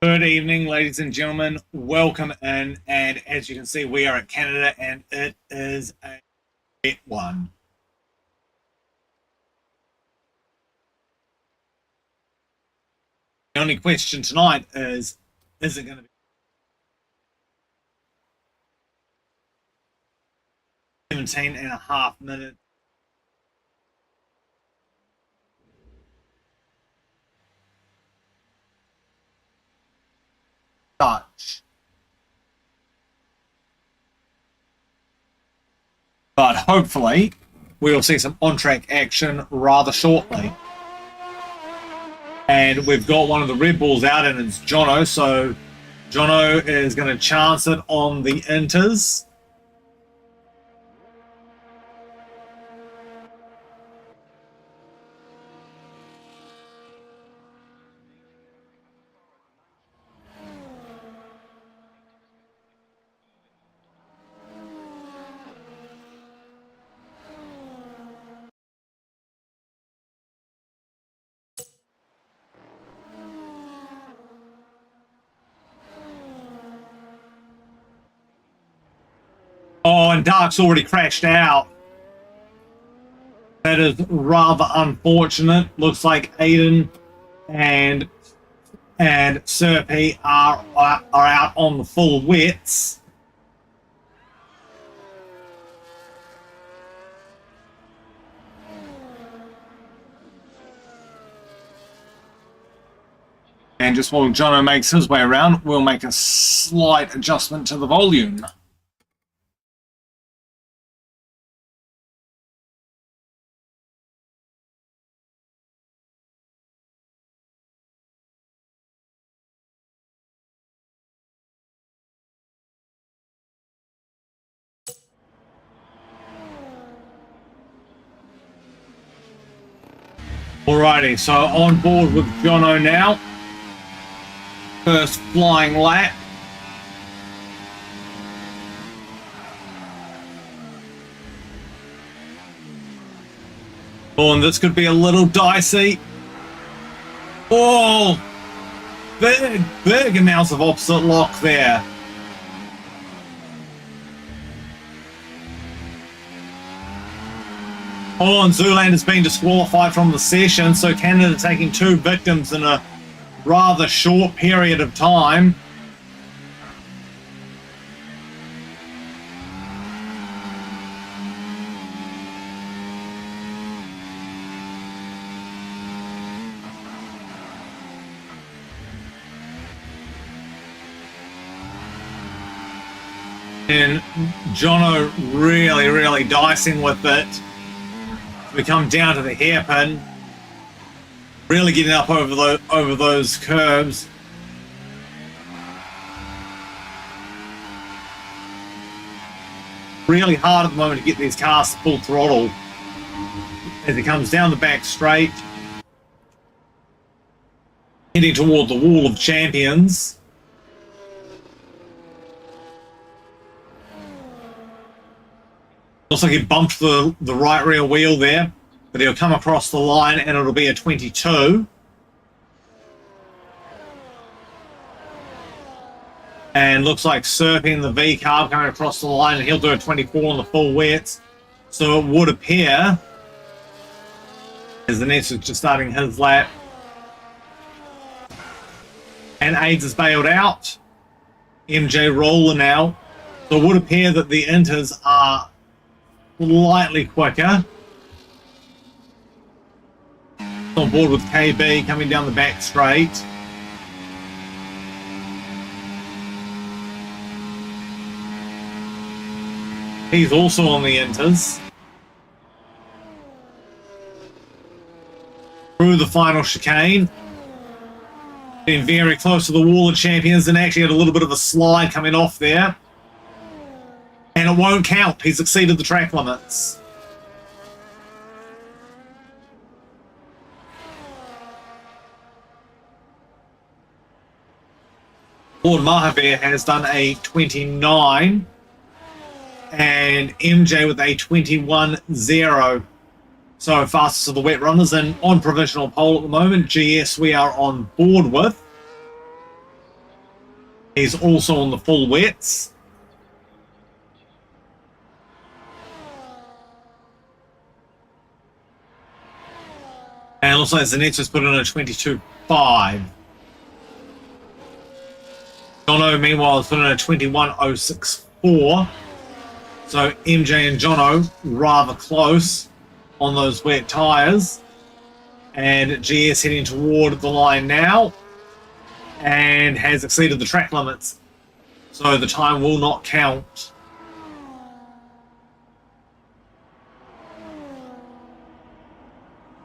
Good evening, ladies and gentlemen. Welcome in. And as you can see, we are at Canada and it is a wet one. The only question tonight is it going to be 17 and a half minutes? Dutch. But hopefully we'll see some on-track action rather shortly. And we've got one of the Red Bulls out and it's Jono. So Jono is going to chance it on the Inters. Oh, and Dark's already crashed out. That is rather unfortunate. Looks like Aiden and Serpy are out on the full wets. And just while Jono makes his way around, we'll make a slight adjustment to the volume. Alrighty, so on board with Jono now. First flying lap. Oh, and this could be a little dicey. Oh, big amounts of opposite lock there. Oh, and Zooland has been disqualified from the session, so Canada taking 2 victims in a rather short period of time. And Jono really dicing with it. We come down to the hairpin. Really getting up over those curves. Really hard at the moment to get these cars to full throttle as it comes down the back straight, heading toward the wall of champions. Looks like he bumped the right rear wheel there, but he'll come across the line and it'll be a 22. And looks like Serpy in the V carb coming across the line, and he'll do a 24 on the full wets. So it would appear, as the Nets is just starting his lap, and AIDS is bailed out. MJ roller now. So it would appear that the Inters are slightly quicker. On board with KB coming down the back straight. He's also on the Inters. Through the final chicane. Been very close to the wall of champions and actually had a little bit of a slide coming off there. And it won't count. He's exceeded the track limits. Lord Mahavir has done a 29. And MJ with a 21.0. So fastest of the wet runners, and on provisional pole at the moment, GS we are on board with. He's also on the full wets. And looks like Zanetti's put in a 22.5. Jono, meanwhile, has put in a 21.064. So MJ and Jono rather close on those wet tyres. And GS heading toward the line now and has exceeded the track limits. So the time will not count.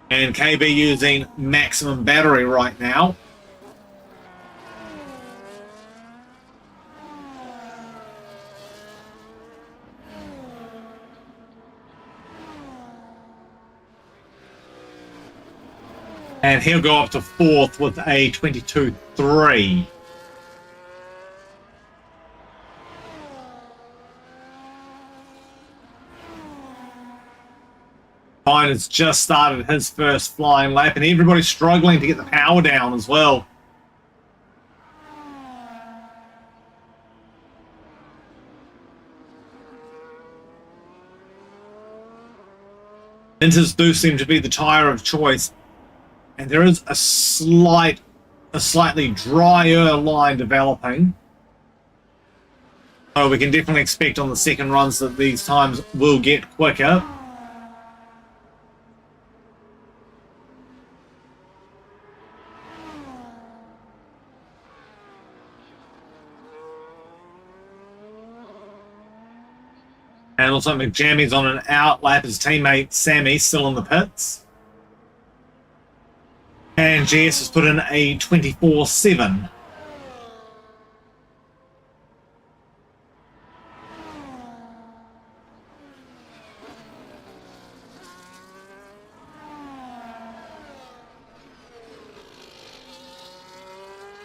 And KB using maximum battery right now. And he'll go up to 4th with a 22.3. Fine has just started his first flying lap, and everybody's struggling to get the power down as well. Inters do seem to be the tyre of choice, and there is a slightly drier line developing. So we can definitely expect on the second runs that these times will get quicker. And also McJammy's on an out lap. His teammate Sammy still in the pits. And GS has put in a 24.7.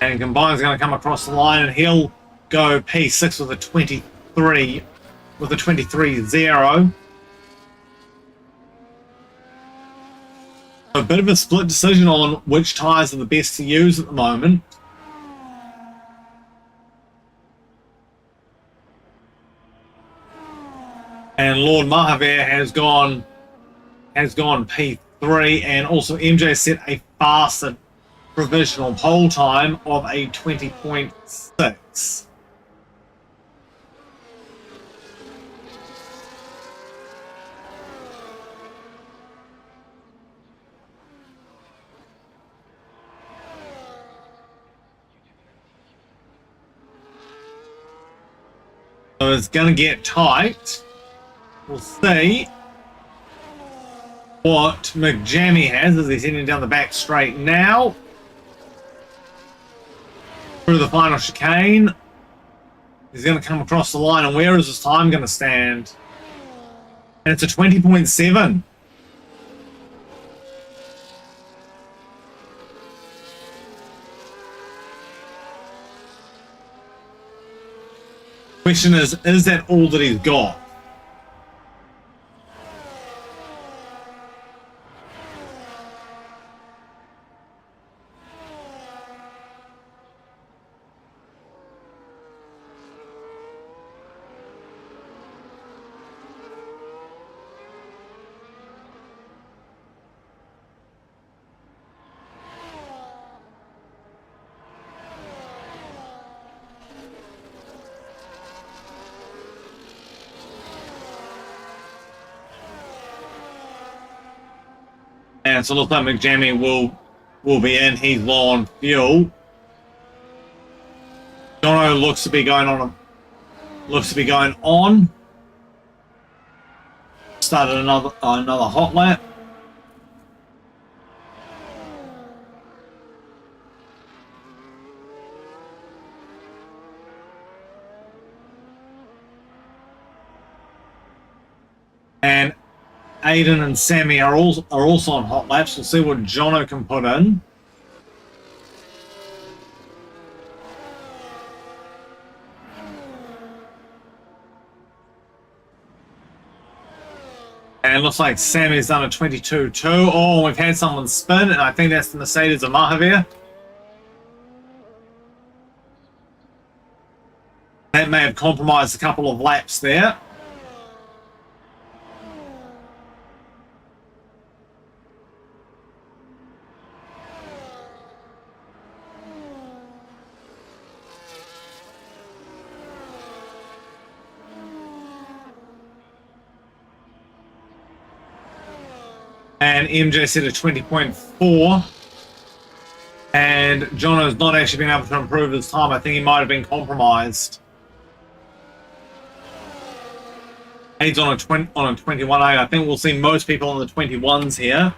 And Combine's going to come across the line, and he'll go P6 with a 23. With a 23.0. A bit of a split decision on which tyres are the best to use at the moment. And Lord Mahavir has gone P3, and also MJ set a faster provisional pole time of a 20.6. So it's going to get tight. We'll see what McJammy has as he's heading down the back straight now. Through the final chicane. He's going to come across the line, and where is his time going to stand? And it's a 20.7. Question is that all that he's got? And so it looks like McJammy will be in. He's low on fuel. Jono looks to be going on. Started another hot lap. And Aiden and Sammy are also on hot laps. We'll see what Jono can put in. And it looks like Sammy's done a 22.2. Oh, we've had someone spin, and I think that's the Mercedes of Mahavir. that may have compromised a couple of laps there. And MJ set a 20.4. And Jono's not actually been able to improve his time. I think he might have been compromised. He's on a 21.8. I think we'll see most people on the 21s here,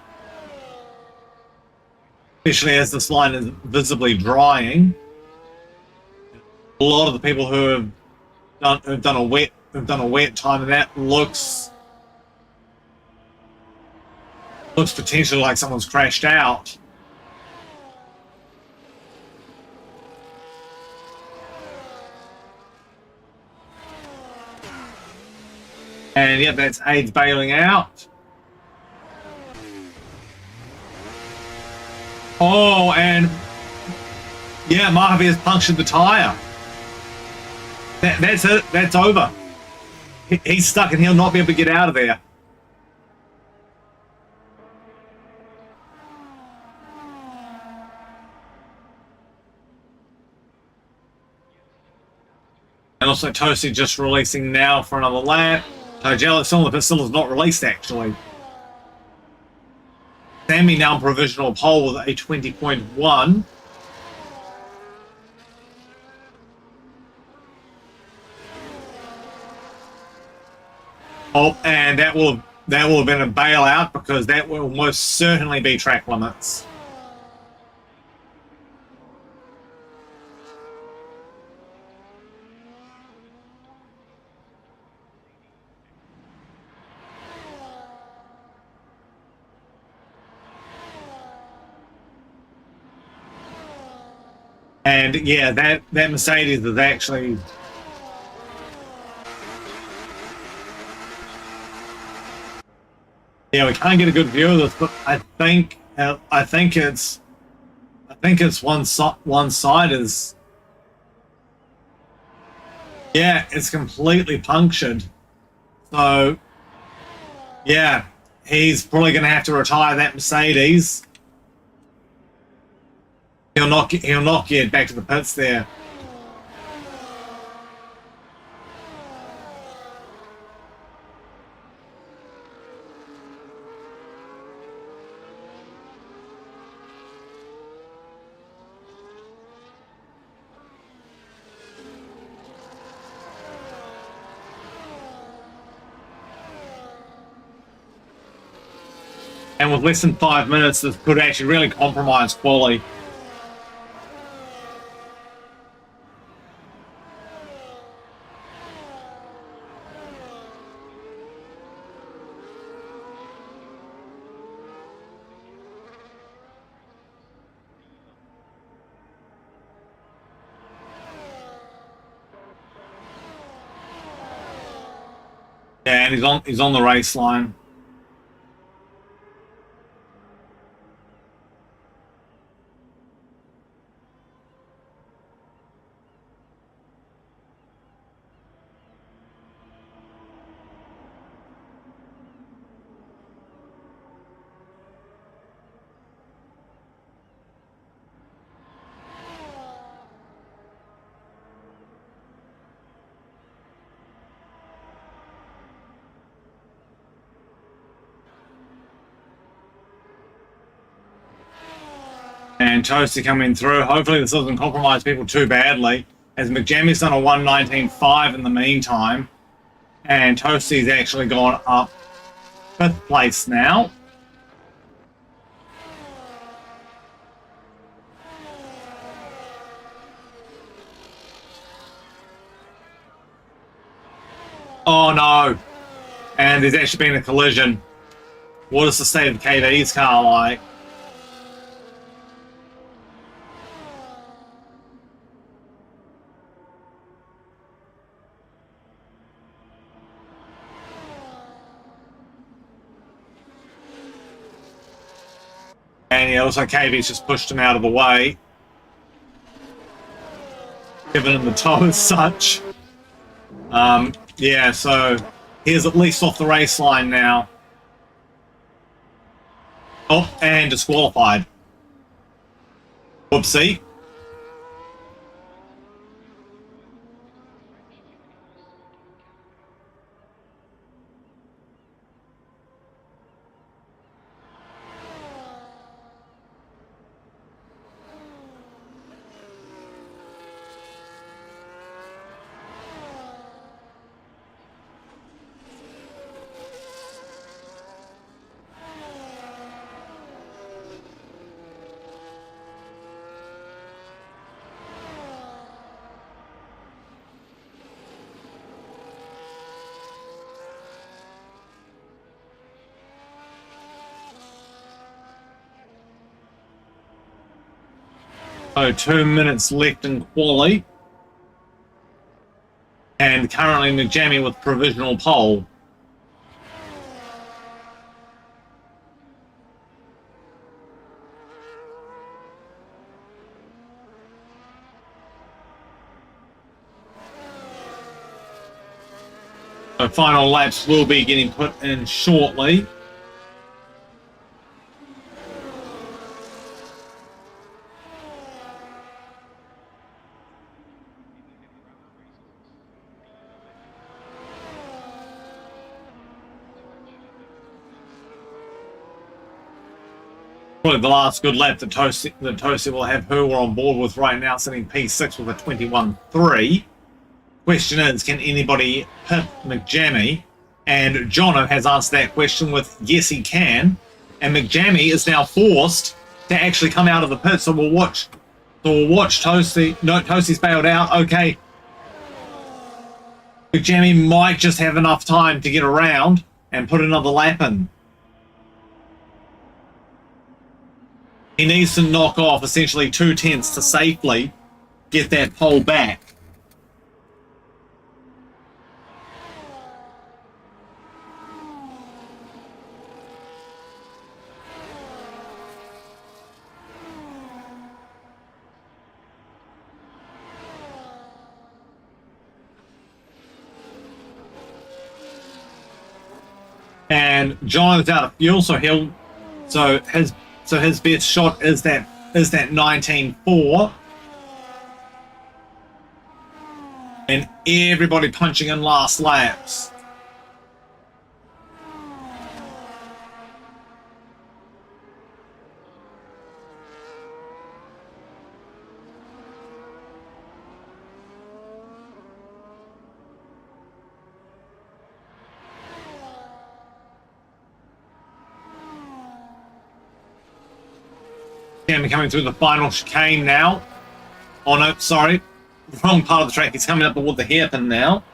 especially as this line is visibly drying. A lot of the people who have done a wet time, and that looks potentially like someone's crashed out. And yeah, that's AIDS bailing out. Oh, and yeah, Mojave has punctured the tire. That's it. That's over. He's stuck and he'll not be able to get out of there. And also Toasty just releasing now for another lap. Jello still is not released actually. Sammy now on provisional pole with a 20.1. Oh, and that will have been a bailout because that will most certainly be track limits. And yeah, that Mercedes is actually we can't get a good view of this, but I think it's one side is it's completely punctured. So yeah, he's probably going to have to retire that Mercedes. He'll not get back to the pits there. And with less than 5 minutes, this could actually really compromise quali. Yeah, and he's on the race line. And Toasty coming through. Hopefully this doesn't compromise people too badly, as McJammy's done a 1:19.5 in the meantime. And Toasty's actually gone up 5th place now. Oh no. And there's actually been a collision. What is the state of KV's car like? And yeah, looks like KV's just pushed him out of the way, giving him the toe as such. Yeah, so he's at least off the race line now. Oh, and disqualified. Whoopsie. So 2 minutes left in quali. And currently McJammy with provisional pole. So final laps will be getting put in shortly. Probably the last good lap that Tosi will have who we're on board with right now, sitting P6 with a 21.3. Question is, can anybody pit McJammy? And Jono has answered that question with yes, he can. And McJammy is now forced to actually come out of the pit. So we'll watch. Tosi. No, Tosi's bailed out. Okay. McJammy might just have enough time to get around and put another lap in. He needs to knock off essentially 2/10 to safely get that pole back. And John is out of fuel, so his best shot is that 19.4. And everybody punching in last laps. Cameron coming through the final chicane now. Oh no, sorry. Wrong part of the track. He's coming up toward the hairpin now.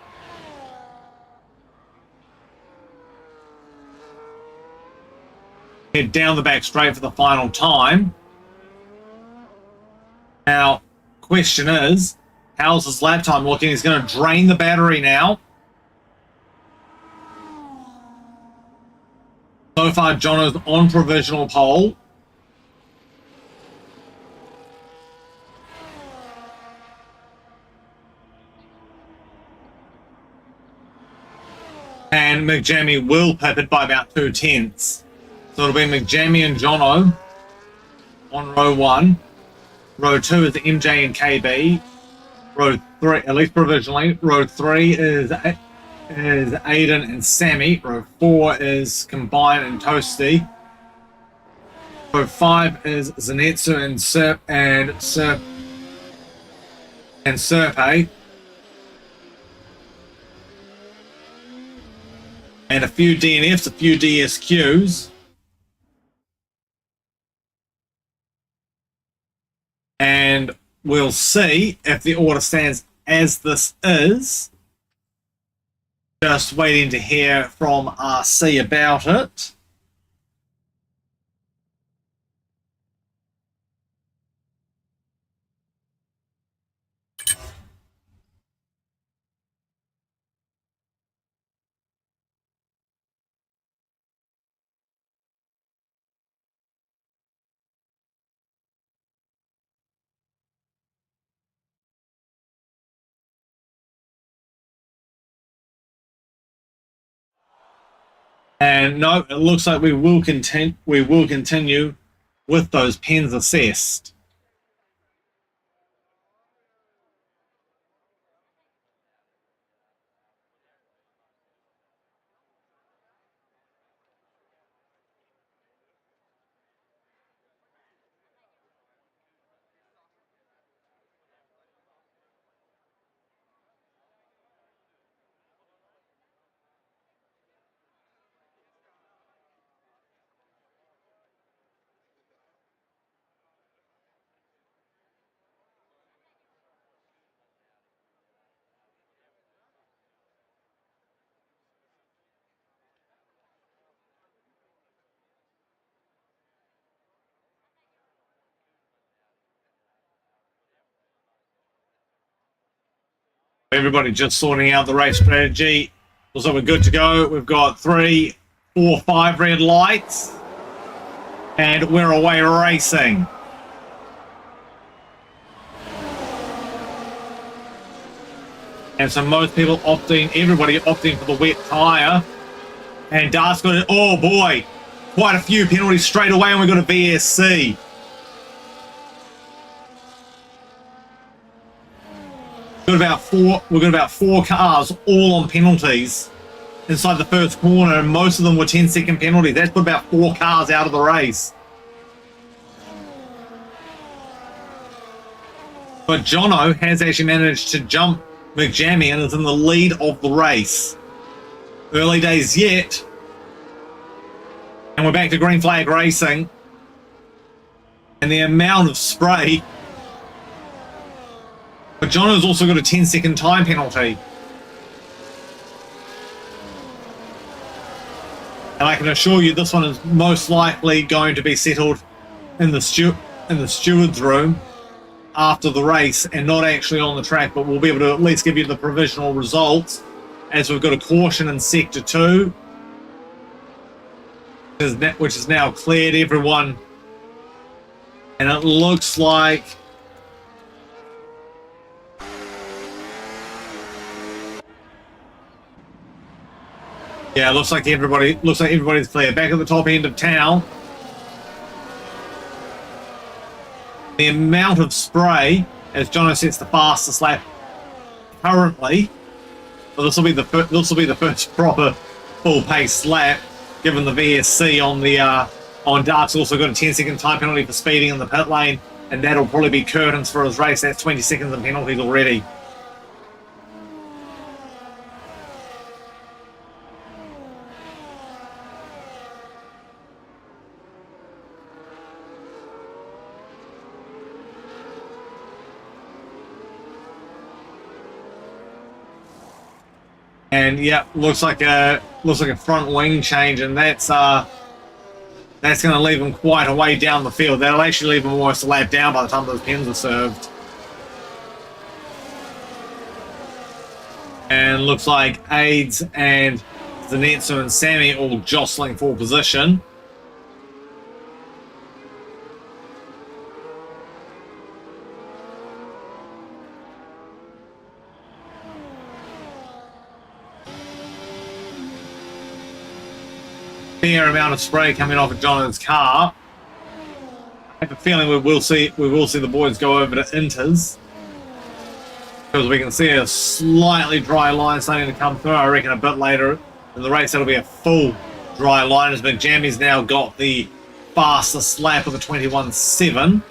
Head down the back straight for the final time. Now, question is, how's his lap time looking? He's going to drain the battery now. So far, Jono's on provisional pole. And McJammy will pip it by about 2/10. So it'll be McJammy and Jono on row 1. Row 2 is MJ and KB. Row 3, at least provisionally. Row 3 is Aiden and Sammy. Row 4 is Combine and Toasty. Row 5 is Zenetsu and Serpay. And a few DNFs, a few DSQs. And we'll see if the order stands as this is. Just waiting to hear from RC about it. And no, it looks like we will continue with those pens assessed. Everybody just sorting out the race strategy. Also, we're good to go. We've got 3, 4, 5 red lights. And we're away racing. And so most people everybody opting for the wet tyre. And Dart's got it. Oh boy, quite a few penalties straight away, and we've got a VSC. We've got about four cars all on penalties inside the first corner, and most of them were 10-second penalties. That's put about 4 cars out of the race. But Jono has actually managed to jump McJammy and is in the lead of the race. Early days yet. And we're back to green flag racing. And the amount of spray. But Jono's also got a 10-second time penalty. And I can assure you this one is most likely going to be settled in the steward's room after the race and not actually on the track, but we'll be able to at least give you the provisional results as we've got a caution in Sector 2, which is now cleared everyone. And it looks like it looks like everybody's clear. Back at the top end of town. The amount of spray, as Jono sets the fastest lap currently, well, this will be the first proper full pace lap, given the VSC on Dark's also got a 10-second time penalty for speeding in the pit lane, and that'll probably be curtains for his race. That's 20 seconds of penalties already. And yeah, looks like a front wing change, and that's going to leave him quite a way down the field. That'll actually leave him almost a lap down by the time those pins are served. And looks like Aids and Zanetsu and Sammy all jostling for position. Fair amount of spray coming off of Jonathan's car. I have a feeling we will see the boys go over to Inters, because we can see a slightly dry line starting to come through. I reckon a bit later in the race that'll be a full dry line, as McJammy's now got the fastest lap of the 21.7.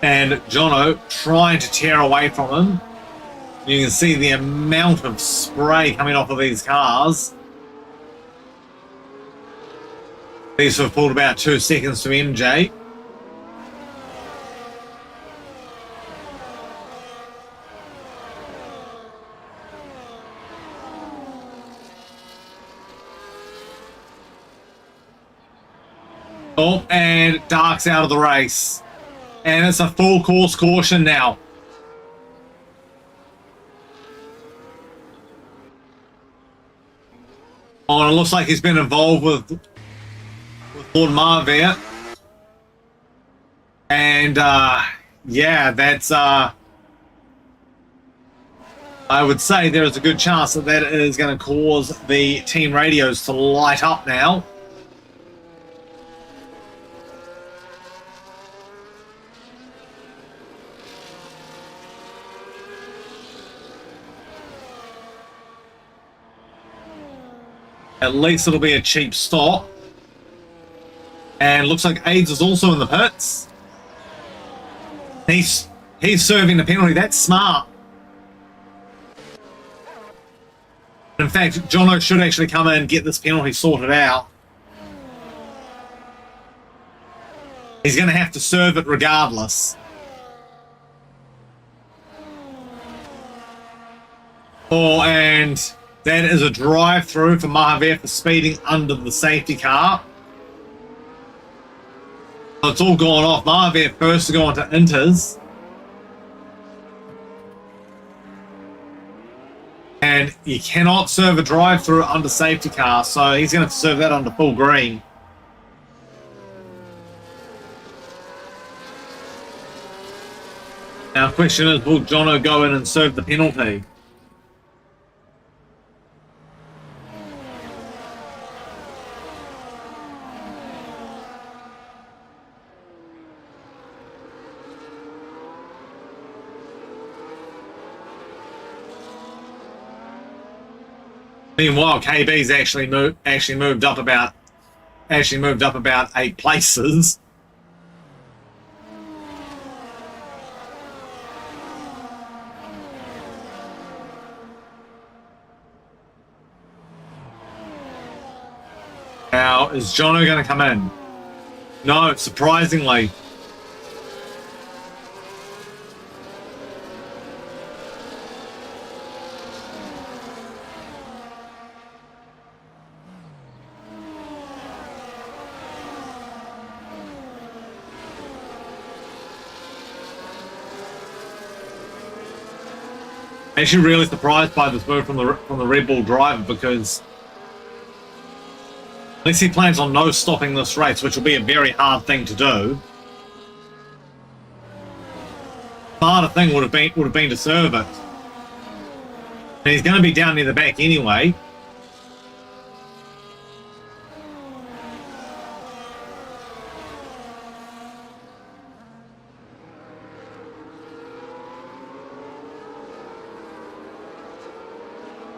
And Jono trying to tear away from him. You can see the amount of spray coming off of these cars. These have pulled about 2 seconds to MJ. Oh, and Dark's out of the race. And it's a full course caution now. Oh, and it looks like he's been involved with Lord Marvier. And, yeah, that's, I would say there is a good chance that that is going to cause the team radios to light up now. At least it'll be a cheap stop. And looks like AIDS is also in the pits. He's serving the penalty. That's smart. In fact, Jono should actually come in and get this penalty sorted out. He's going to have to serve it regardless. Oh, and that is a drive-through for Mahaveer for speeding under the safety car. So it's all gone off. Mahaveer first to go on to Inters. And you cannot serve a drive-through under safety car, so he's going to have to serve that under full green. Now, the question is, will Jono go in and serve the penalty? Meanwhile, KB's actually moved up about 8 places. Now, is Jono going to come in? No, surprisingly. Actually, really surprised by this move from the Red Bull driver, because at least he plans on no stopping this race, which will be a very hard thing to do. The harder thing would have been to serve it. And he's going to be down near the back anyway.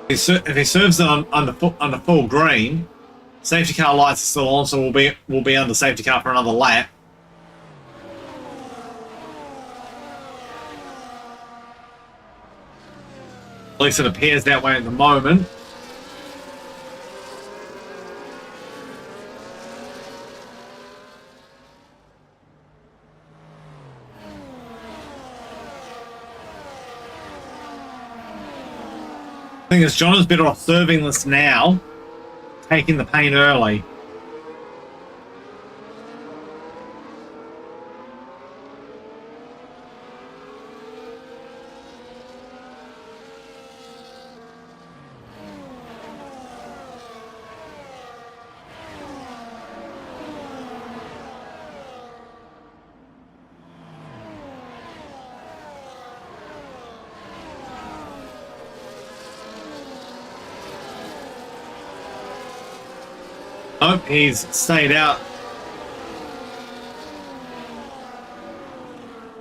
If he serves it under full green, safety car lights are still on, so we'll be under safety car for another lap. At least it appears that way at the moment. I think John is better off serving this now, taking the pain early. Oh, he's stayed out.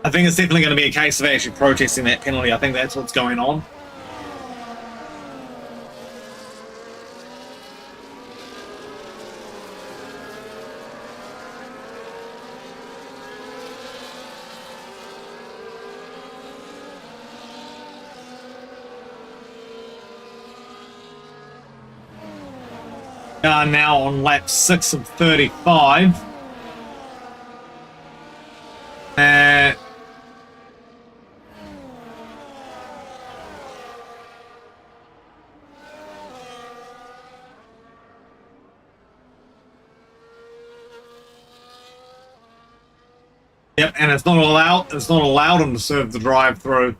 I think it's definitely going to be a case of actually protesting that penalty. I think that's what's going on. Now on lap 6 of 35. Yep, and it's not allowed him to serve the drive-through.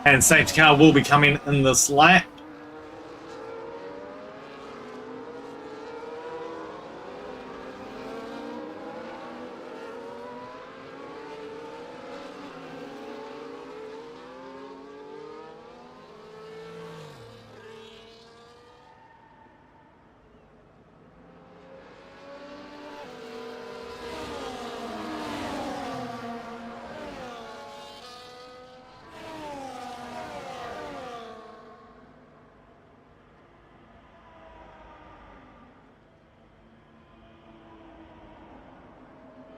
And safety car will be coming in this lap.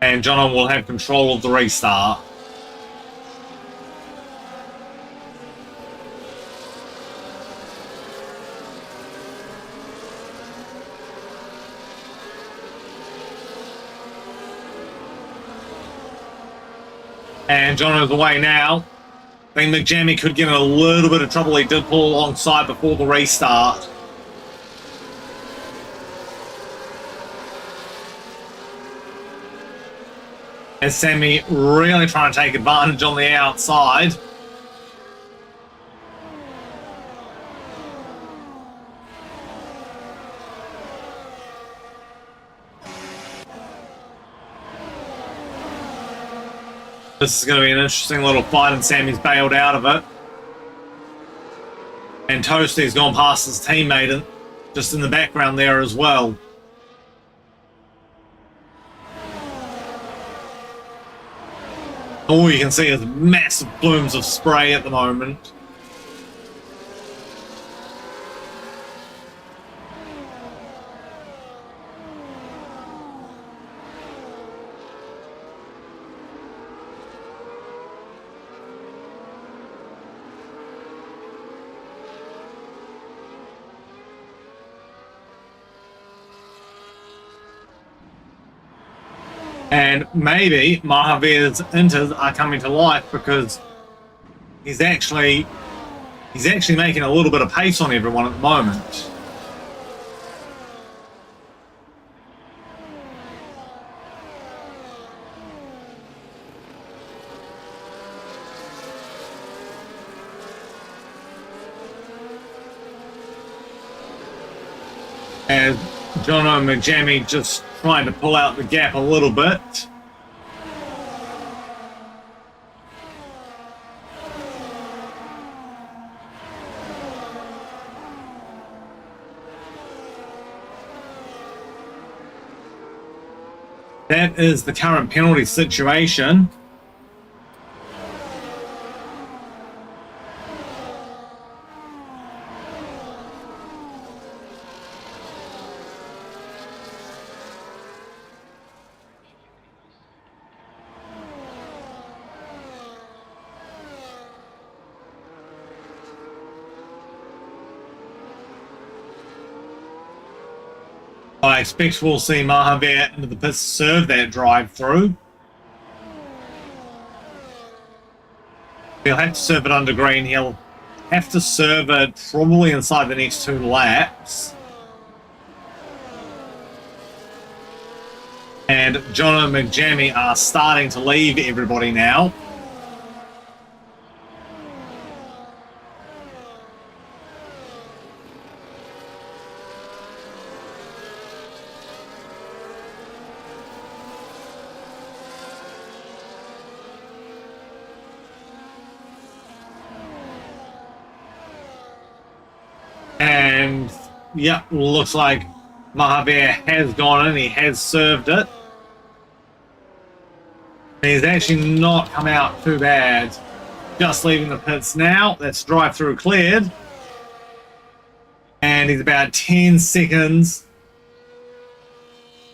And Jono will have control of the restart. And Jono's away now. I think McJammy could get in a little bit of trouble. He did pull alongside before the restart. And Sammy really trying to take advantage on the outside. This is going to be an interesting little fight, and Sammy's bailed out of it. And Toasty's gone past his teammate and just in the background there as well. All you can see is massive plumes of spray at the moment. And maybe Mahavir's inters are coming to life because he's actually making a little bit of pace on everyone at the moment. As Jono and McJammy just trying to pull out the gap a little bit. That is the current penalty situation. I expect we'll see Mahavir into the pits serve that drive through. He'll have to serve it under green. He'll have to serve it probably inside the next 2 laps. And Jono and McJammy are starting to leave everybody now. And yeah, looks like Mahavir has gone in. He has served it. He's actually not come out too bad. Just leaving the pits now. That's drive-through cleared. And he's about 10 seconds.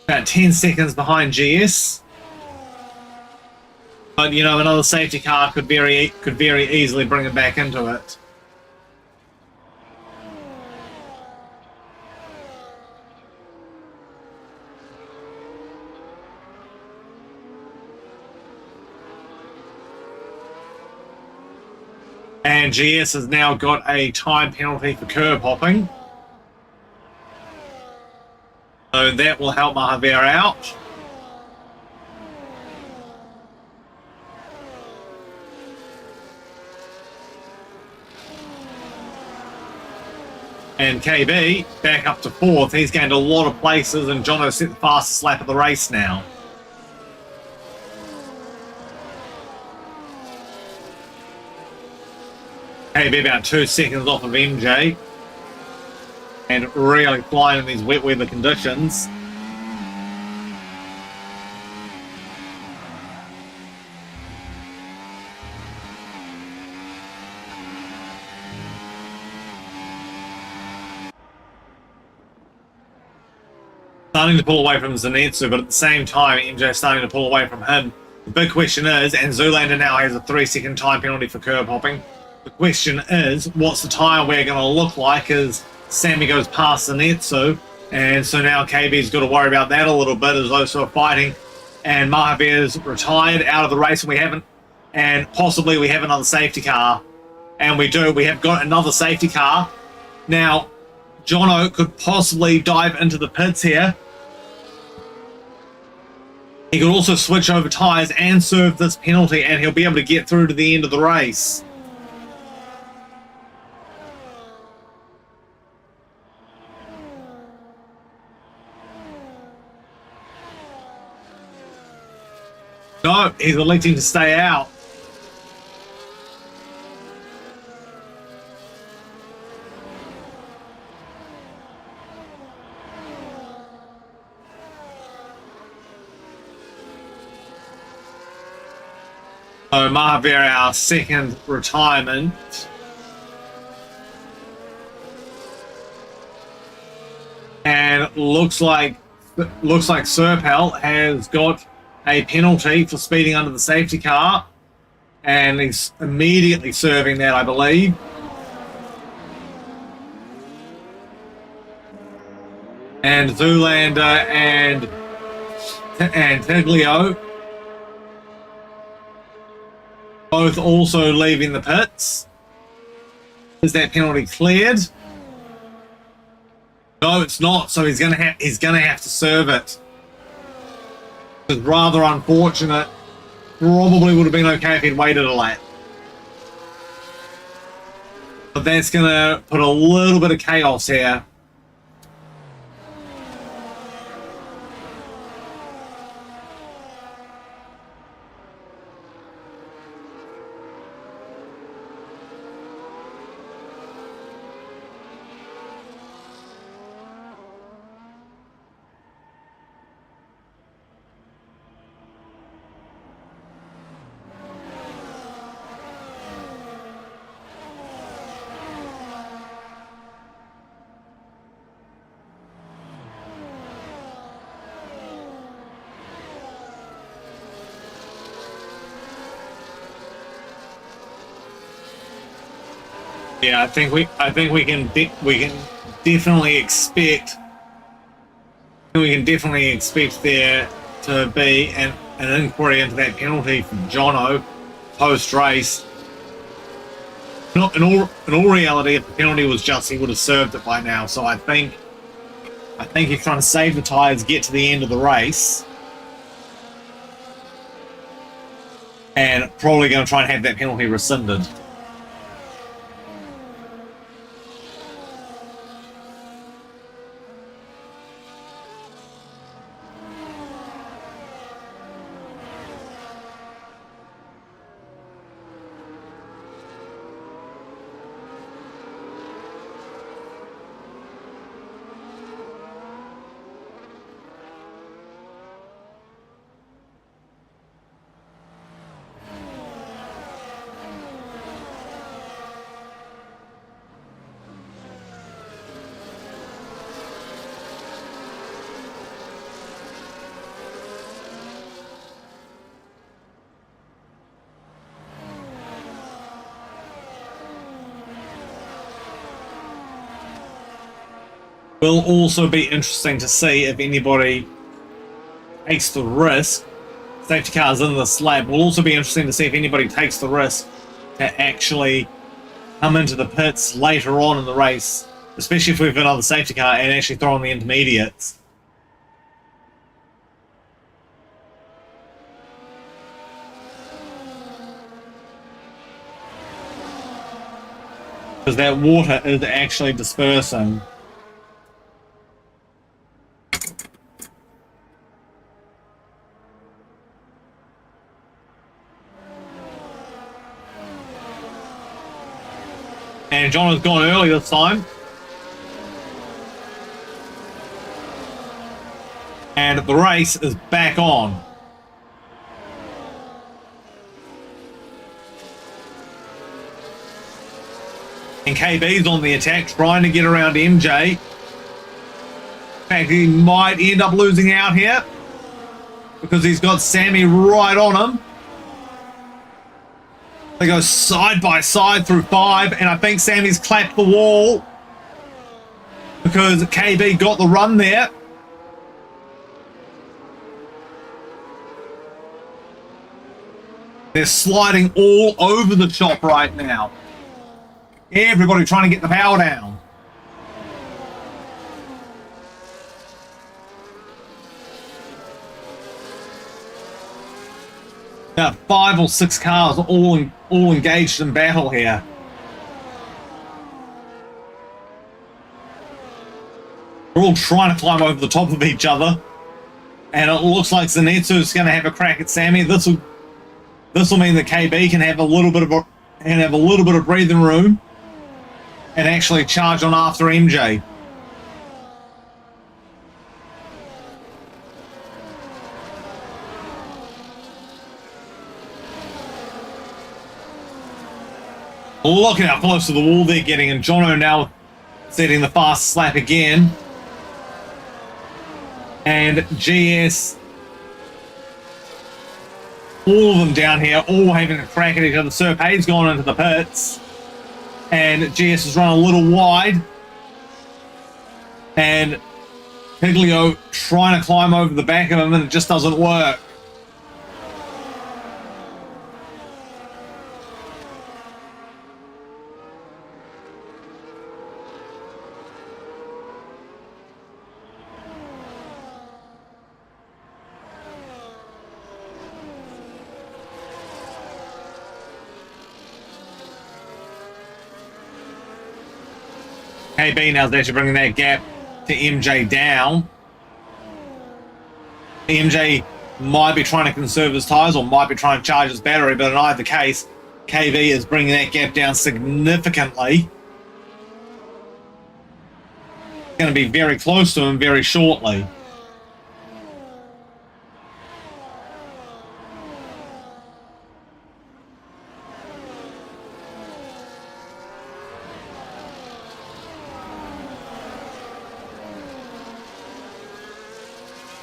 About 10 seconds behind GS. But you know, another safety car could very easily bring him back into it. And GS has now got a time penalty for curb hopping. So that will help Mahavir out. And KB back up to 4th. He's gained a lot of places, and Jono set the fastest lap of the race now. KB about 2 seconds off of MJ. And really flying in these wet weather conditions. Starting to pull away from Zenitsu, but at the same time, MJ starting to pull away from him. The big question is, and Zoolander now has a 3-second time penalty for curb hopping. The question is, what's the tyre wear going to look like as Sammy goes past Zenitsu? And so now KB's got to worry about that a little bit as those two are fighting. And Mahavir's retired out of the race, and possibly we have another safety car. And we do. We have got another safety car. Now, Jono could possibly dive into the pits here. He could also switch over tyres and serve this penalty, and he'll be able to get through to the end of the race. No, he's electing to stay out. So Mahavir, our second retirement. And looks like Serpel has got a penalty for speeding under the safety car. And he's immediately serving that, I believe. And Zoolander and Tiglio both also leaving the pits. Is that penalty cleared? No, it's not. So he's gonna have to serve it. It's rather unfortunate. Probably would have been okay if he'd waited a lap. But that's gonna put a little bit of chaos here. Yeah, I think we can definitely expect there to be an inquiry into that penalty from Jono post race. Not in all reality, if the penalty was just, he would have served it by now. So I think he's trying to save the tyres, get to the end of the race, and probably going to try and have that penalty rescinded. Will also be interesting to see if anybody takes the risk. Safety cars in the slab. Will also be interesting to see if anybody takes the risk to actually come into the pits later on in the race, especially if we've got another safety car, and actually throw on the intermediates. because that water is actually dispersing. And John has gone early this time. And the race is back on. And KB's on the attack, trying to get around MJ. In fact, he might end up losing out here because he's got Sammy right on him. They go side by side through 5, and I think Sammy's clapped the wall because KB got the run there. They're sliding all over the shop right now. Everybody trying to get the power down. About 5 or 6 cars all engaged in battle here. They're all trying to climb over the top of each other. And it looks like Zenitsu's going to have a crack at Sammy. This will mean that KB can have a little bit of breathing room and actually charge on after MJ. Look at how close to the wall they're getting, and Jono now setting the fastest lap again. And GS, all of them down here, all having a crack at each other. Serpay's gone into the pits. And GS has run a little wide. And Piglio trying to climb over the back of him, and it just doesn't work. KB now is actually bringing that gap to MJ down. MJ might be trying to conserve his tyres or might be trying to charge his battery, but in either case, KV is bringing that gap down significantly. Going to be very close to him very shortly.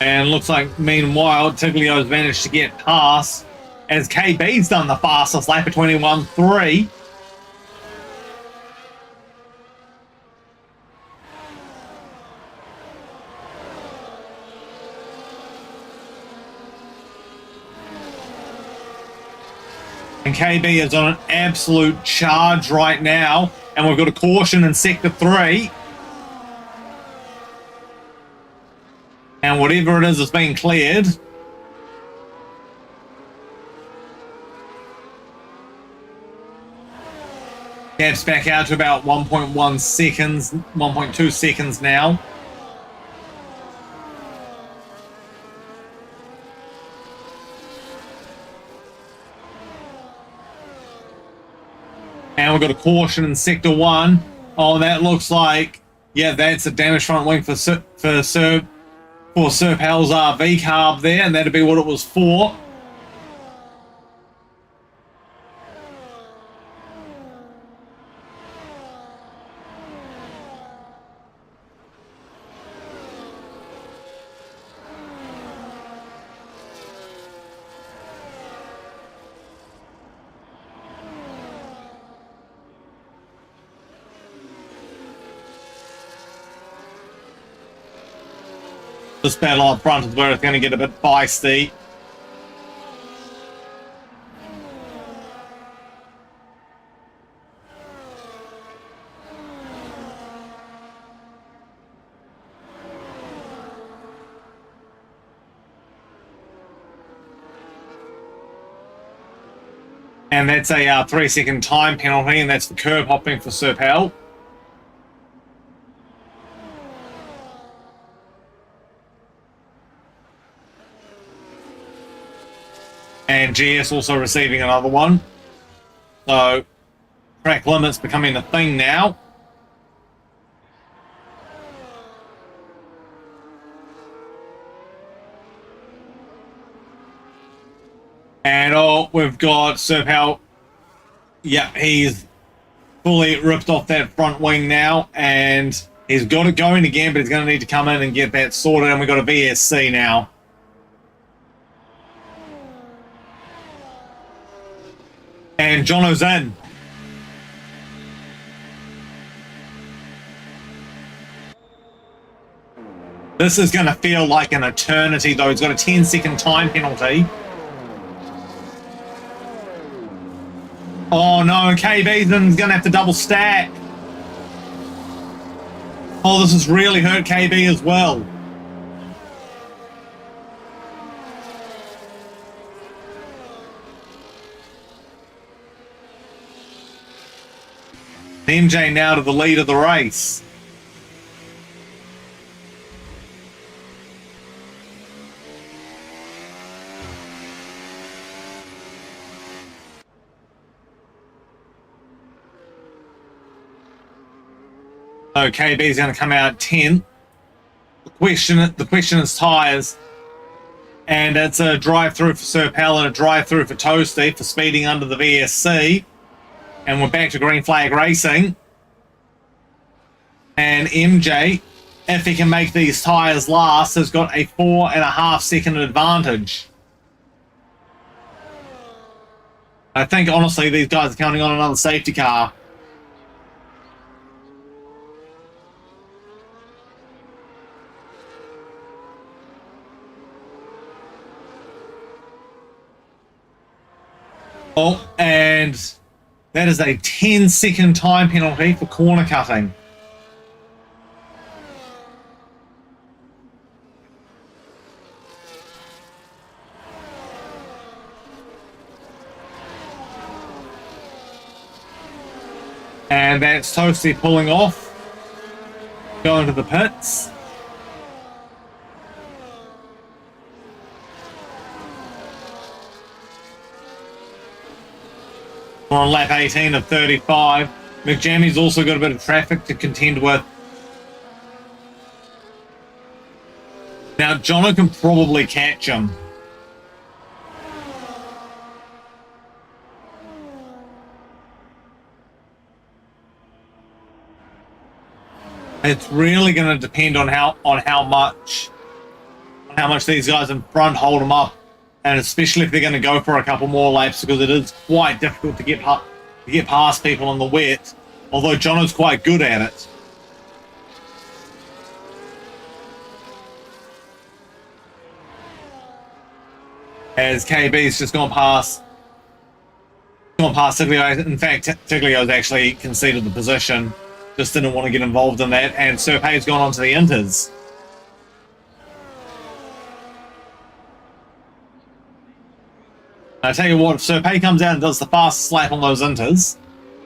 And looks like, meanwhile, Tiglio's managed to get past as KB's done the fastest lap of 21.3. And KB is on an absolute charge right now. And we've got a caution in Sector 3. And whatever it is being cleared. Gap's back out to about 1.1 seconds, 1.2 seconds now. And we've got a caution in Sector 1. Oh, that looks like, yeah, that's a damaged front wing for Serpal's RV carb there, and that'd be what it was for. This battle up front is where it's going to get a bit feisty. And that's a 3-second time penalty, and that's for curb hopping for Serpel. And GS also receiving another one. So track limits becoming a thing now. And we've got Serpel. Yeah, he's fully ripped off that front wing now, and he's got it going again, but he's going to need to come in and get that sorted, and we've got a VSC now. And Jono's in. This is going to feel like an eternity, though. He's got a 10-second time penalty. Oh no, KB's going to have to double stack. Oh, this has really hurt KB as well. MJ now to the lead of the race. So KB's going to come out 10th. The question is tyres. And it's a drive-through for Serpel and a drive-through for Toasty for speeding under the VSC. And we're back to green flag racing. And MJ, if he can make these tyres last, has got a 4.5-second advantage. I think, honestly, these guys are counting on another safety car. Oh, and that is a 10-second time penalty for corner cutting. And that's Toasty pulling off, going to the pits. We're on lap 18 of 35. McJammy's also got a bit of traffic to contend with. Now, Jono can probably catch him. It's really going to depend on how much these guys in front hold him up, and especially if they're going to go for a couple more laps, because it is quite difficult to get past people in the wet. Although Jono's quite good at it. As KB's just gone past Tiglio. In fact, Tiglio's actually conceded the position. Just didn't want to get involved in that, and Serpay's gone on to the Inters. I tell you what, if Serpay comes out and does the fastest lap on those Inters,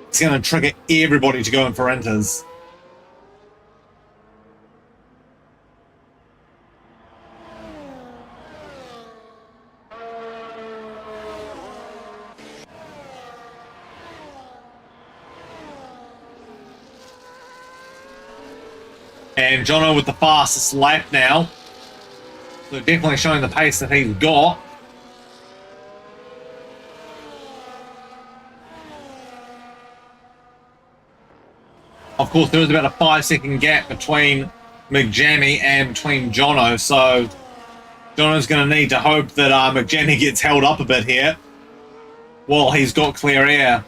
it's going to trigger everybody to go in for Inters. And Jono with the fastest lap now. So definitely showing the pace that he's got. Of course, there is about a 5-second gap between McJammy and between Jono, so Jono's going to need to hope that McJammy gets held up a bit here while he's got clear air.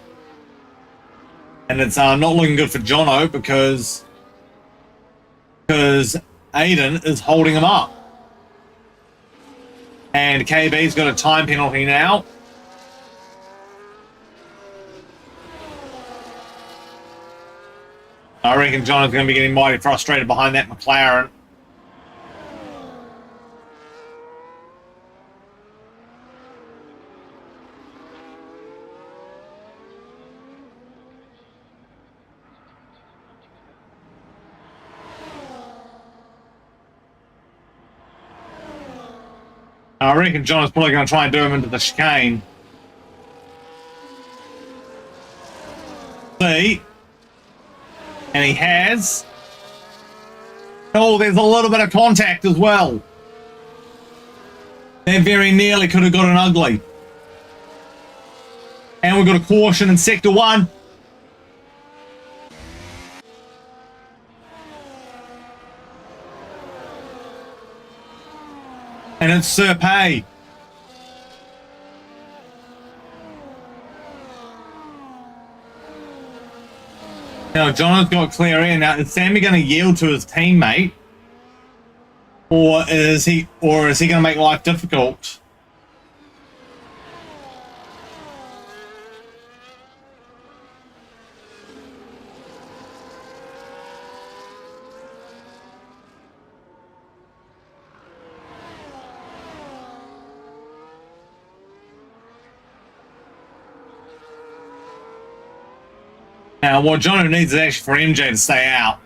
And it's not looking good for Jono because Aiden is holding him up. And KB's got a time penalty now. I reckon Jono's going to be getting mighty frustrated behind that McLaren. I reckon Jono's probably going to try and do him into the chicane. See? And he has. Oh, there's a little bit of contact as well. That very nearly could have got an ugly. And we've got a caution in Sector 1. And it's Serpay. Now, Jono's got clear air. Now, is Sammy going to yield to his teammate? Or is he going to make life difficult? Now, what Jono needs is actually for MJ to stay out.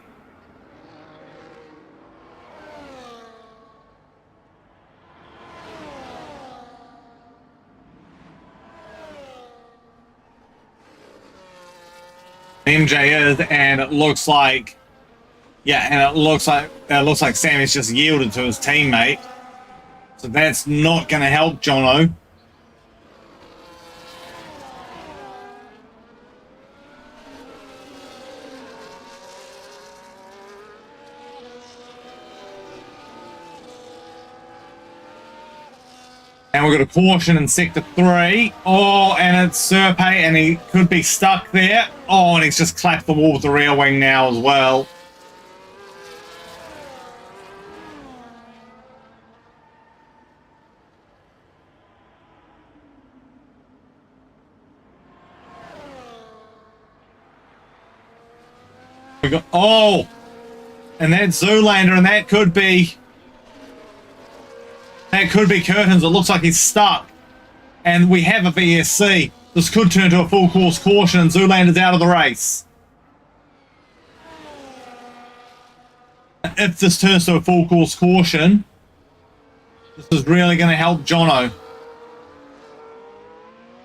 MJ is, and it looks like, yeah, and it looks like Sammy's just yielded to his teammate. So that's not going to help Jono. And we've got a caution in Sector 3. Oh, and it's Serpay, and he could be stuck there. Oh, and he's just clapped the wall with the rear wing now as well. We got, oh, and that's Zoolander, and that could be Curtains. It looks like he's stuck. And we have a VSC. This could turn to a full course caution, and Zoolander's out of the race. If this turns to a full course caution, this is really going to help Jono.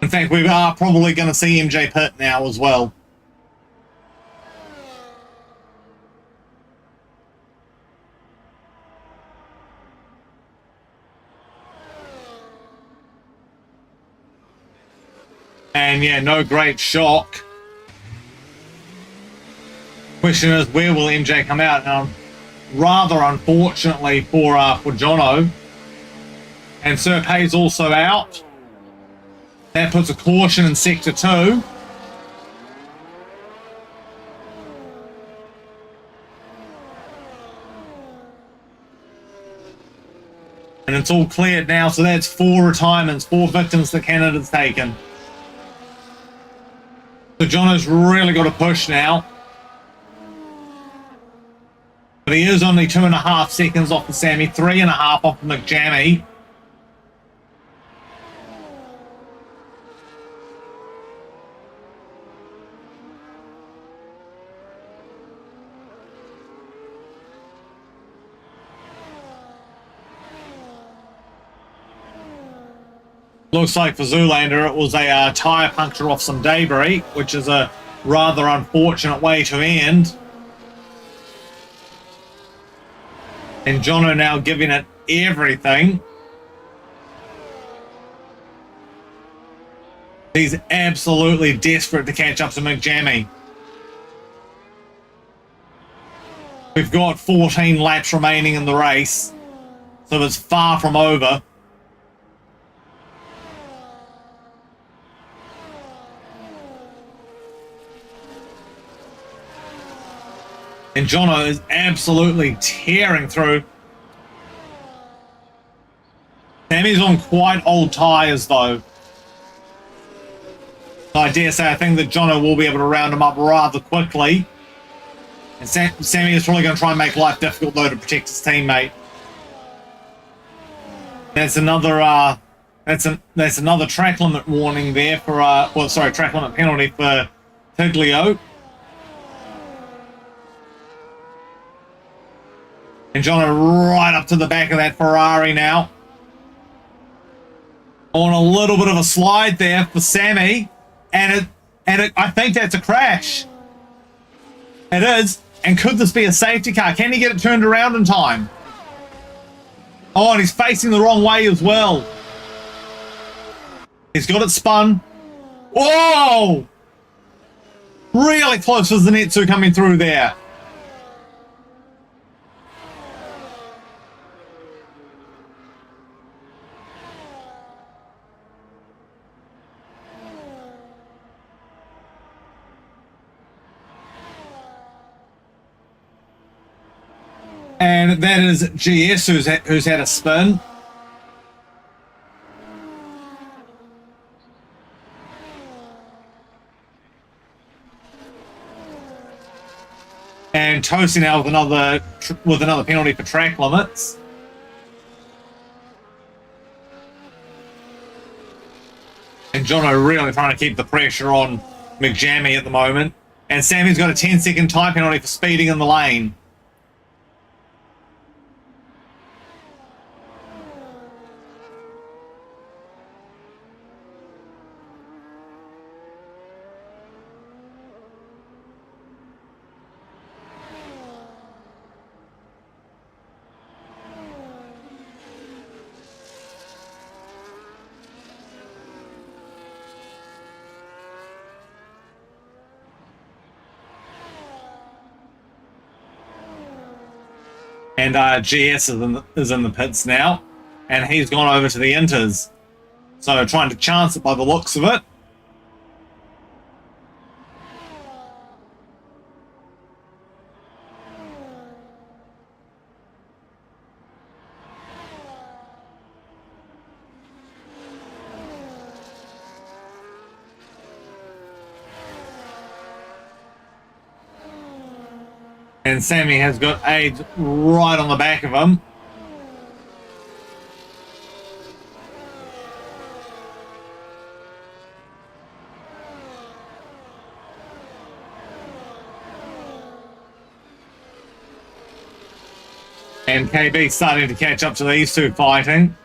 In fact, we are probably going to see MJ pit now as well. And yeah, no great shock. Question is, where will MJ come out? Now, rather unfortunately for Jono. And Serpay's also out. That puts a caution in Sector 2. And it's all cleared now, so that's 4 retirements, 4 victims that Canada's taken. So Jono's really got to push now. But he is only 2.5 seconds off the Sammy, 3.5 off the McJammy. Looks like for Zoolander, it was a tyre puncture off some debris, which is a rather unfortunate way to end. And Jono now giving it everything. He's absolutely desperate to catch up to McJammy. We've got 14 laps remaining in the race, so it's far from over. And Jono is absolutely tearing through. Sammy's on quite old tyres, though. So I dare say I think that Jono will be able to round him up rather quickly. And Sammy is probably going to try and make life difficult, though, to protect his teammate. That's another that's another track limit warning there for track limit penalty for Tiglio. And Jono right up to the back of that Ferrari now. On a little bit of a slide there for Sammy, and I think that's a crash. It is. And could this be a safety car? Can he get it turned around in time? Oh, and he's facing the wrong way as well. He's got it spun. Whoa! Really close was the net 2 coming through there. And that is GS who's had a spin. And Tosi now with another penalty for track limits. And Jono really trying to keep the pressure on McJammy at the moment. And Sammy's got a 10-second time penalty for speeding in the lane. And GS is in the pits now. And he's gone over to the Inters. So trying to chance it by the looks of it. And Sammy has got AIDS right on the back of him. And KB starting to catch up to these two fighting.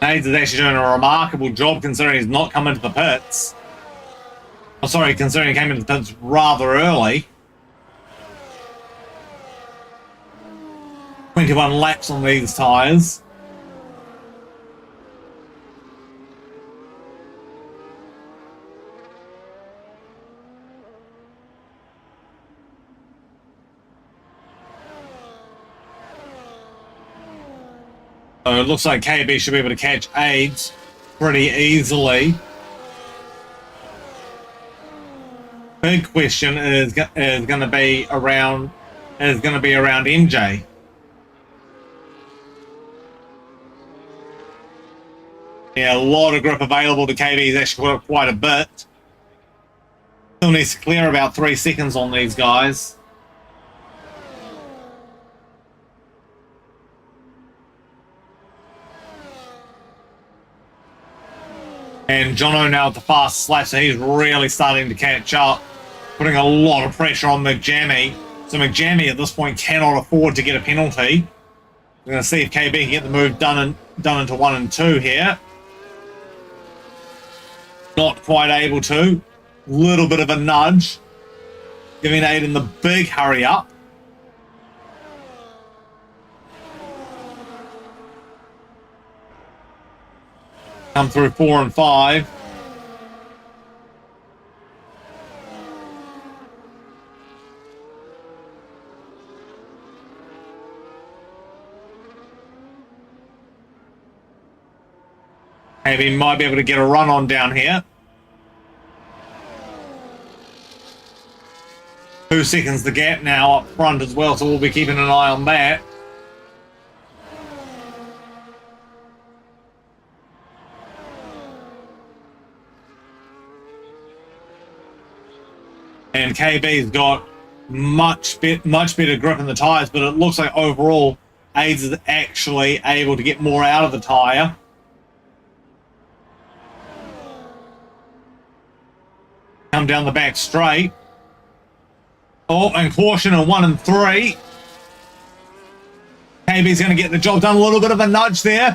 AIDS is actually doing a remarkable job considering he's not come into the pits. Oh, sorry, considering he came into the pits rather early. 21 laps on these tyres. So it looks like KB should be able to catch AIDS pretty easily. Big question is going to be around MJ. Yeah, a lot of grip available to KB. He's actually got quite a bit. Still needs to clear about 3 seconds on these guys. And Jono now at the fastest lap, so he's really starting to catch up, putting a lot of pressure on McJammy. So McJammy at this point cannot afford to get a penalty. We're going to see if KB can get the move done into 1 and 2 here. Not quite able to. Little bit of a nudge, giving Aiden the big hurry up. Come through 4 and 5. Maybe he might be able to get a run on down here. 2 seconds the gap now up front as well, so we'll be keeping an eye on that. And KB's got much better grip in the tyres, but it looks like overall AIDS is actually able to get more out of the tyre. Come down the back straight. Oh, and caution in 1 and 3. KB's going to get the job done. A little bit of a nudge there.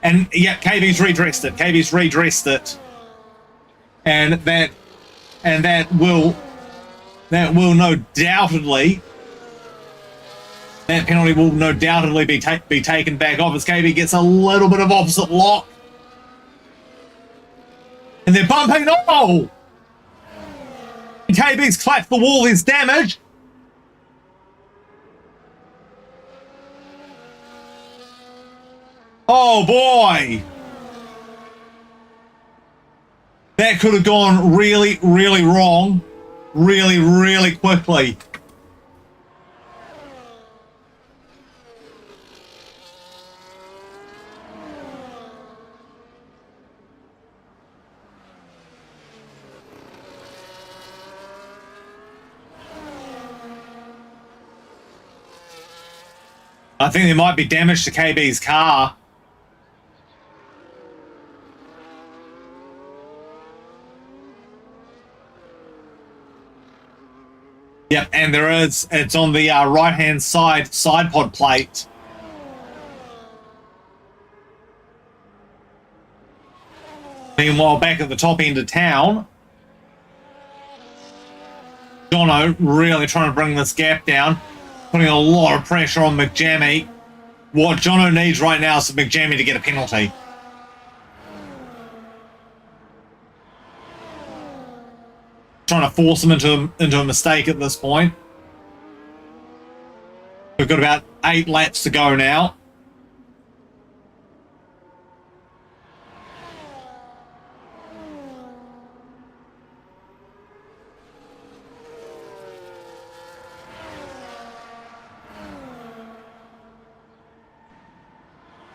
And yeah, KB's redressed it. KB's redressed it. And that will no doubtedly, that penalty will no doubtedly be taken back off as KB gets a little bit of opposite lock. And they're bumping. Oh! KB's clapped the wall. There's damage. Oh boy! That could have gone really, really wrong. Really, really quickly. I think there might be damage to KB's car. Yep, and there is. It's on the right-hand side pod plate. Meanwhile, back at the top end of town, Jono really trying to bring this gap down, putting a lot of pressure on McJammy. What Jono needs right now is for McJammy to get a penalty. Trying to force him into a mistake at this point. We've got about 8 laps to go now.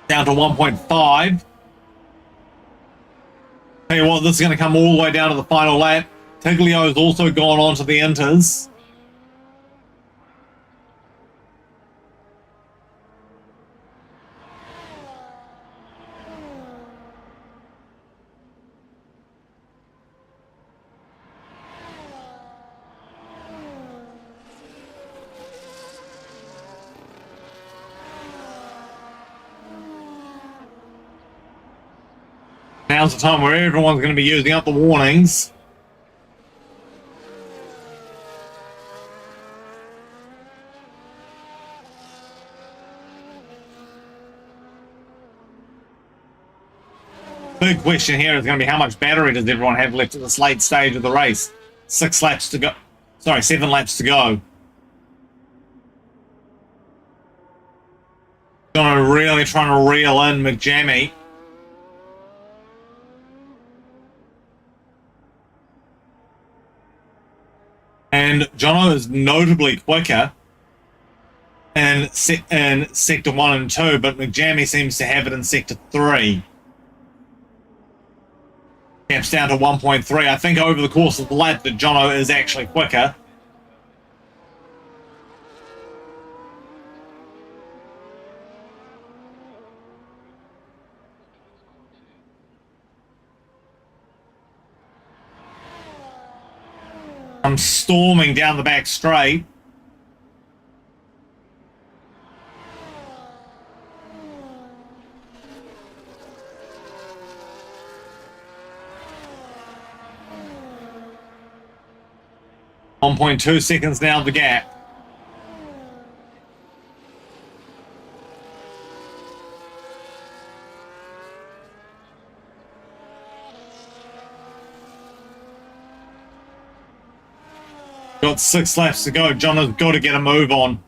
Down to 1.5. Tell you what, this is going to come all the way down to the final lap. Tiglio's also gone on to the Inters. Now's the time where everyone's going to be using up the warnings. Big question here is going to be how much battery does everyone have left at this late stage of the race? 6 laps to go. Sorry, 7 laps to go. Jono really trying to reel in McJammy. And Jono is notably quicker in Sector 1 and 2, but McJammy seems to have it in Sector 3. Gap's down to 1.3. I think over the course of the lap that Jono is actually quicker. I'm storming down the back straight. .2 seconds now the gap. Got 6 laps to go. John has got to get a move on.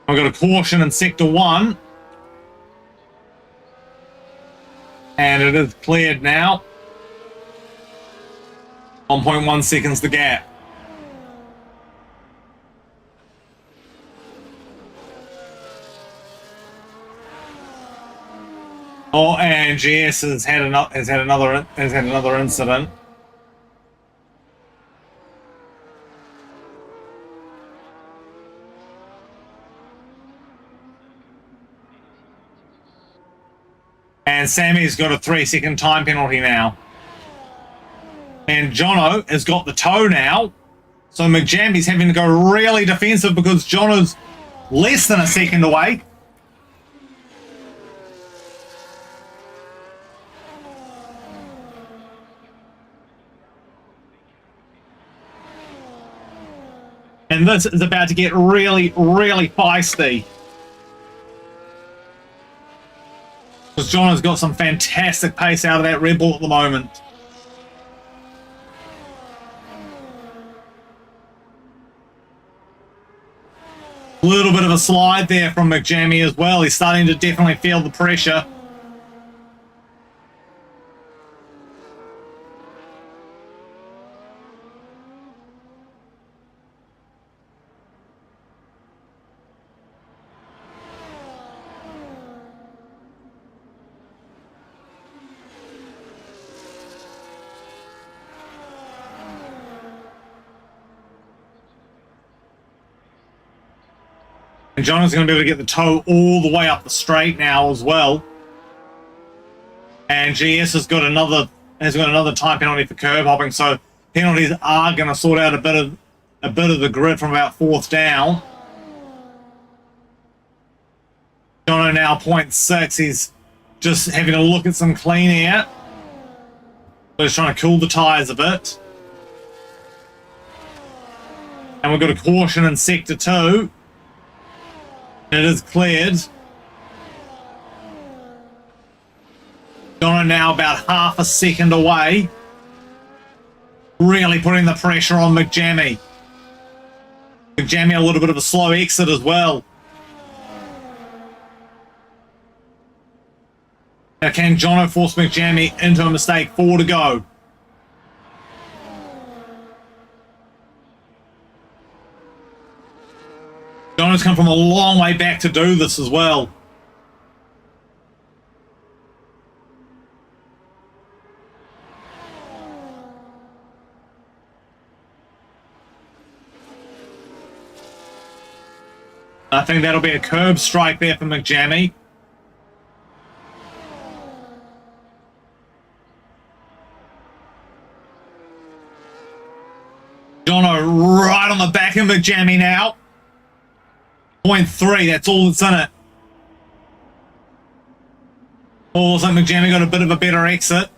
I've got a caution in Sector 1. And it is cleared now. 1.1 seconds the gap. Oh, and GS has had another incident. And Sammy's got a 3-second time penalty now. And Jono has got the tow now. So McJamie's having to go really defensive because Jono's less than a second away. And this is about to get really, really feisty. Because Jono's got some fantastic pace out of that Red Bull at the moment. A little bit of a slide there from McJamie as well. He's starting to definitely feel the pressure. And Jono's going to be able to get the toe all the way up the straight now as well. And GS has got another time penalty for curb hopping, so penalties are going to sort out a bit of the grid from about fourth down. Jono now 0.6. He's just having a look at some clean air. So he's trying to cool the tyres a bit. And we've got a caution in sector 2. It is cleared. Jono now about half a second away. Really putting the pressure on McJamie. McJamie a little bit of a slow exit as well. Now can Jono force McJamie into a mistake? 4 to go. Jono's come from a long way back to do this as well. I think that'll be a curb strike there for McJamie. Jono right on the back of McJamie now. 0.3, that's all that's in it. Also, McJamie got a bit of a better exit.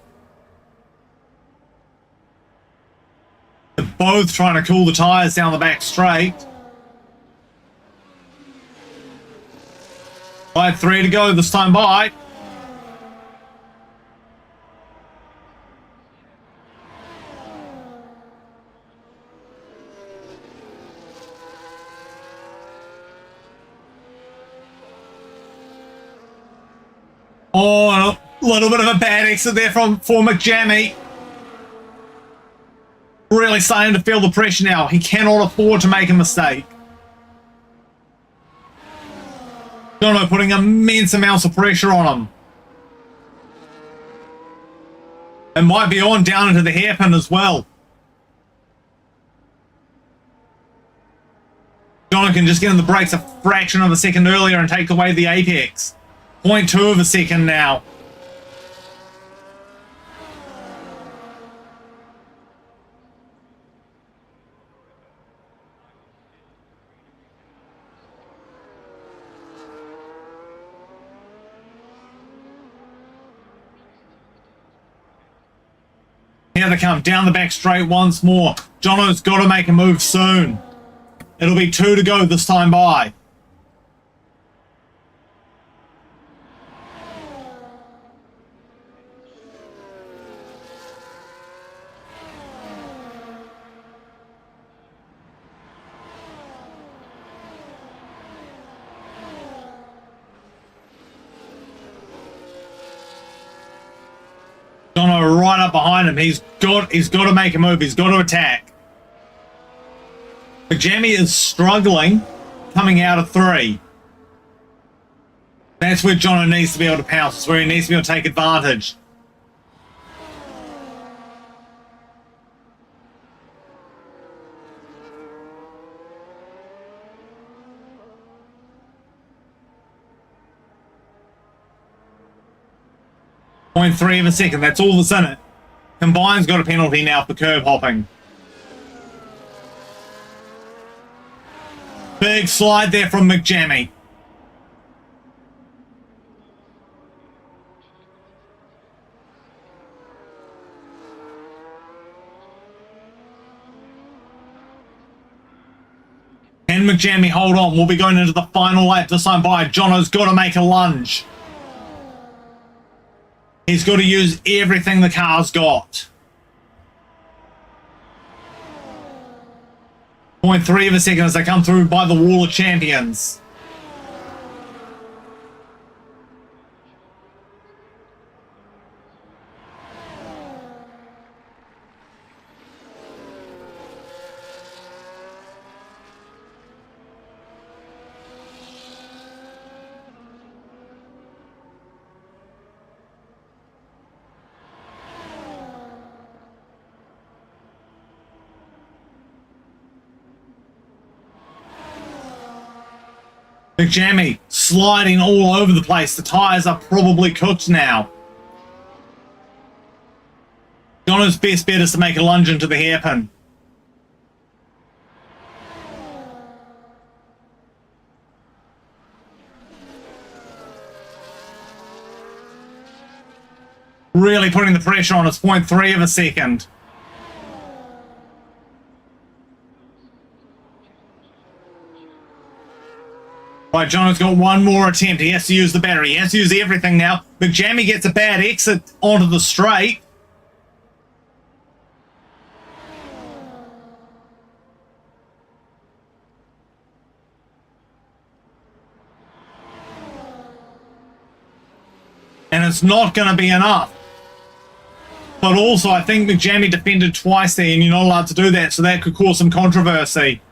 They're both trying to cool the tyres down the back straight. Right, 3 to go this time by. Oh, a little bit of a bad exit there for McJamie. Really starting to feel the pressure now. He cannot afford to make a mistake. Jono putting immense amounts of pressure on him. It might be on down into the hairpin as well. Jono can just get in the brakes a fraction of a second earlier and take away the apex. 0.2 of a second now. Here they come down the back straight once more. Jono's got to make a move soon. It'll be 2 to go this time by. Jono right up behind him. He's got to make a move. He's got to attack. McJamie is struggling coming out of 3. That's where Jono needs to be able to pounce. It's where he needs to be able to take advantage. .3 of a second, that's all that's in it. Combine's got a penalty now for curb hopping. Big slide there from McJammy. Can McJammy hold on? We'll be going into the final lap this time by. Jono's got to make a lunge. He's got to use everything the car's got. 0.3 of a second as they come through by the wall of champions. McJammy sliding all over the place. The tyres are probably cooked now. Jono's best bet is to make a lunge into the hairpin. Really putting the pressure on. It's 0.3 of a second. Right, Jono's got one more attempt. He has to use the battery. He has to use everything now. McJammy gets a bad exit onto the straight. And it's not going to be enough. But also, I think McJammy defended twice there, and you're not allowed to do that, so that could cause some controversy.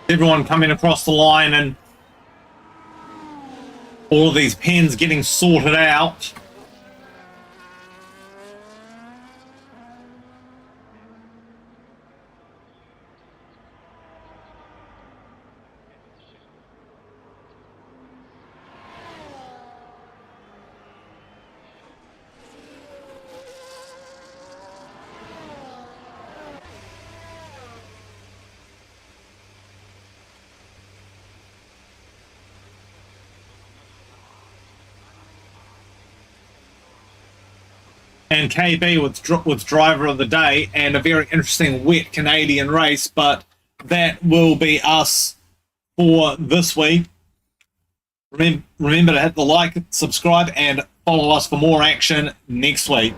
Everyone coming across the line and all of these pens getting sorted out. And KB with driver of the day, and a very interesting wet Canadian race, but that will be us for this week. Remember to hit the like, subscribe, and follow us for more action next week.